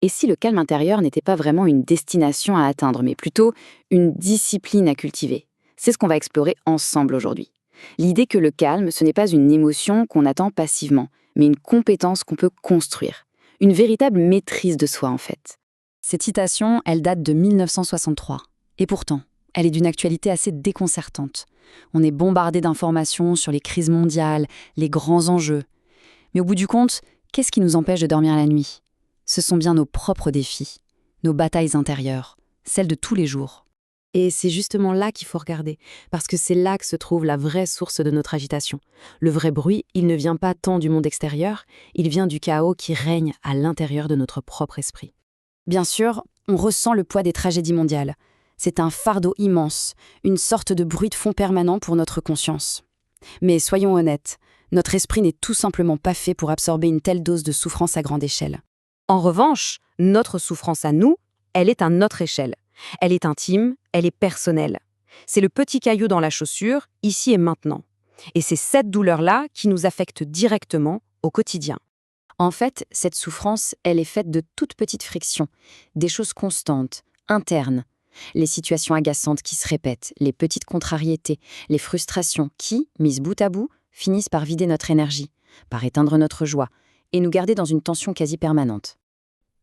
Et si le calme intérieur n'était pas vraiment une destination à atteindre, mais plutôt une discipline à cultiver? C'est ce qu'on va explorer ensemble aujourd'hui. L'idée que le calme, ce n'est pas une émotion qu'on attend passivement, mais une compétence qu'on peut construire. Une véritable maîtrise de soi, en fait. Cette citation, elle date de 1963. Et pourtant, elle est d'une actualité assez déconcertante. On est bombardé d'informations sur les crises mondiales, les grands enjeux. Mais au bout du compte, qu'est-ce qui nous empêche de dormir la nuit? Ce sont bien nos propres défis, nos batailles intérieures, celles de tous les jours. Et c'est justement là qu'il faut regarder, parce que c'est là que se trouve la vraie source de notre agitation. Le vrai bruit, il ne vient pas tant du monde extérieur, il vient du chaos qui règne à l'intérieur de notre propre esprit. Bien sûr, on ressent le poids des tragédies mondiales. C'est un fardeau immense, une sorte de bruit de fond permanent pour notre conscience. Mais soyons honnêtes, notre esprit n'est tout simplement pas fait pour absorber une telle dose de souffrance à grande échelle. En revanche, notre souffrance à nous, elle est à notre échelle. Elle est intime, elle est personnelle. C'est le petit caillou dans la chaussure, ici et maintenant. Et c'est cette douleur-là qui nous affecte directement au quotidien. En fait, cette souffrance, elle est faite de toutes petites frictions, des choses constantes, internes. Les situations agaçantes qui se répètent, les petites contrariétés, les frustrations qui, mises bout à bout, finissent par vider notre énergie, par éteindre notre joie et nous garder dans une tension quasi permanente.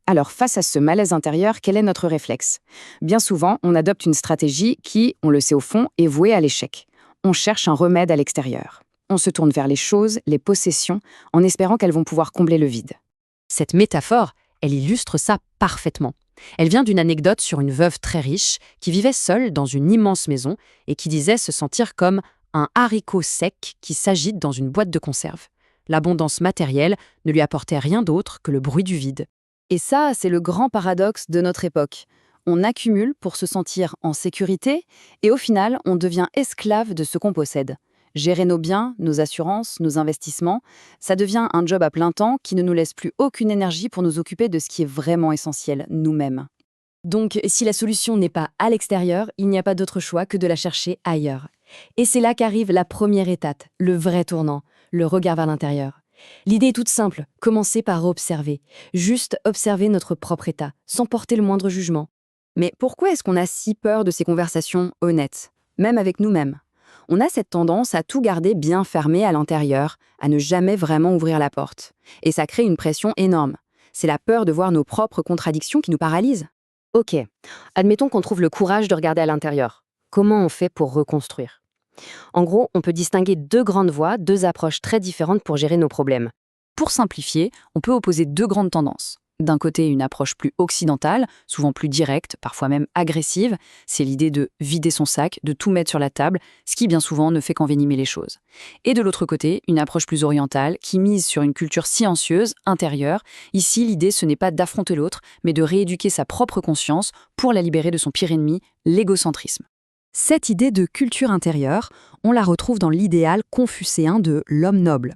Alors, face à ce malaise intérieur, quel est notre réflexe? Bien souvent, on adopte une stratégie qui, on le sait au fond, est vouée à l'échec. On cherche un remède à l'extérieur. On se tourne vers les choses, les possessions, en espérant qu'elles vont pouvoir combler le vide. Cette métaphore, elle illustre ça parfaitement. Elle vient d'une anecdote sur une veuve très riche qui vivait seule dans une immense maison et qui disait se sentir comme un haricot sec qui s'agite dans une boîte de conserve. L'abondance matérielle ne lui apportait rien d'autre que le bruit du vide. Et ça, c'est le grand paradoxe de notre époque. On accumule pour se sentir en sécurité et au final, on devient esclave de ce qu'on possède. Gérer nos biens, nos assurances, nos investissements, ça devient un job à plein temps qui ne nous laisse plus aucune énergie pour nous occuper de ce qui est vraiment essentiel, nous-mêmes. Donc, si la solution n'est pas à l'extérieur, il n'y a pas d'autre choix que de la chercher ailleurs. Et c'est là qu'arrive la première étape, le vrai tournant, le regard vers l'intérieur. L'idée est toute simple, commencer par observer. Juste observer notre propre état, sans porter le moindre jugement. Mais pourquoi est-ce qu'on a si peur de ces conversations honnêtes, même avec nous-mêmes? On a cette tendance à tout garder bien fermé à l'intérieur, à ne jamais vraiment ouvrir la porte. Et ça crée une pression énorme. C'est la peur de voir nos propres contradictions qui nous paralyse. Ok, admettons qu'on trouve le courage de regarder à l'intérieur. Comment on fait pour reconstruire? En gros, on peut distinguer deux grandes voies, deux approches très différentes pour gérer nos problèmes. Pour simplifier, on peut opposer deux grandes tendances. D'un côté, une approche plus occidentale, souvent plus directe, parfois même agressive. C'est l'idée de vider son sac, de tout mettre sur la table, ce qui bien souvent ne fait qu'envenimer les choses. Et de l'autre côté, une approche plus orientale, qui mise sur une culture silencieuse, intérieure. Ici, l'idée, ce n'est pas d'affronter l'autre, mais de rééduquer sa propre conscience pour la libérer de son pire ennemi, l'égocentrisme. Cette idée de culture intérieure, on la retrouve dans l'idéal confucéen de l'homme noble.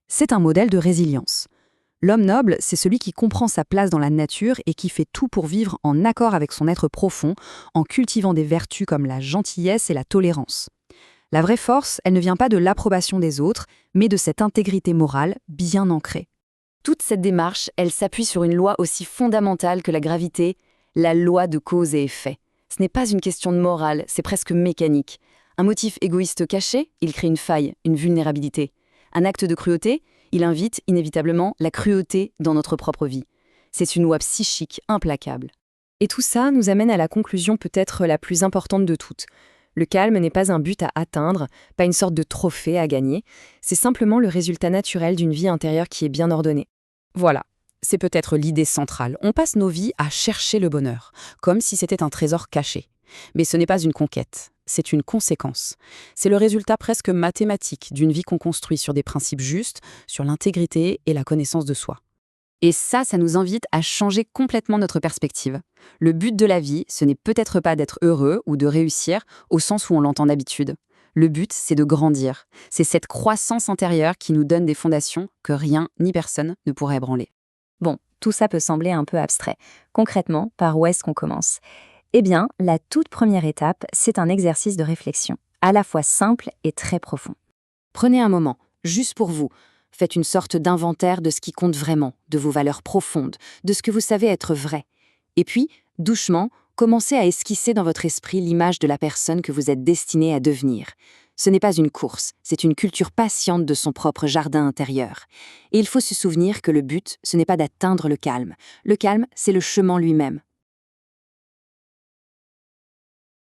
C'est un modèle de résilience. L'homme noble, c'est celui qui comprend sa place dans la nature et qui fait tout pour vivre en accord avec son être profond, en cultivant des vertus comme la gentillesse et la tolérance. La vraie force, elle ne vient pas de l'approbation des autres, mais de cette intégrité morale bien ancrée. Toute cette démarche, elle s'appuie sur une loi aussi fondamentale que la gravité, la loi de cause et effet. Ce n'est pas une question de morale, c'est presque mécanique. Un motif égoïste caché, il crée une faille, une vulnérabilité. Un acte de cruauté, il invite inévitablement la cruauté dans notre propre vie. C'est une loi psychique implacable. Et tout ça nous amène à la conclusion peut-être la plus importante de toutes. Le calme n'est pas un but à atteindre, pas une sorte de trophée à gagner, c'est simplement le résultat naturel d'une vie intérieure qui est bien ordonnée. Voilà, c'est peut-être l'idée centrale. On passe nos vies à chercher le bonheur, comme si c'était un trésor caché. Mais ce n'est pas une conquête, c'est une conséquence. C'est le résultat presque mathématique d'une vie qu'on construit sur des principes justes, sur l'intégrité et la connaissance de soi. Et ça nous invite à changer complètement notre perspective. Le but de la vie, ce n'est peut-être pas d'être heureux ou de réussir au sens où on l'entend d'habitude. Le but, c'est de grandir. C'est cette croissance intérieure qui nous donne des fondations que rien ni personne ne pourrait ébranler. Bon, tout ça peut sembler un peu abstrait. Concrètement, par où est-ce qu'on commence? Eh bien, la toute première étape, c'est un exercice de réflexion, à la fois simple et très profond. Prenez un moment, juste pour vous. Faites une sorte d'inventaire de ce qui compte vraiment, de vos valeurs profondes, de ce que vous savez être vrai. Et puis, doucement, commencez à esquisser dans votre esprit l'image de la personne que vous êtes destiné à devenir. Ce n'est pas une course, c'est une culture patiente de son propre jardin intérieur. Et il faut se souvenir que le but, ce n'est pas d'atteindre le calme. Le calme, c'est le chemin lui-même.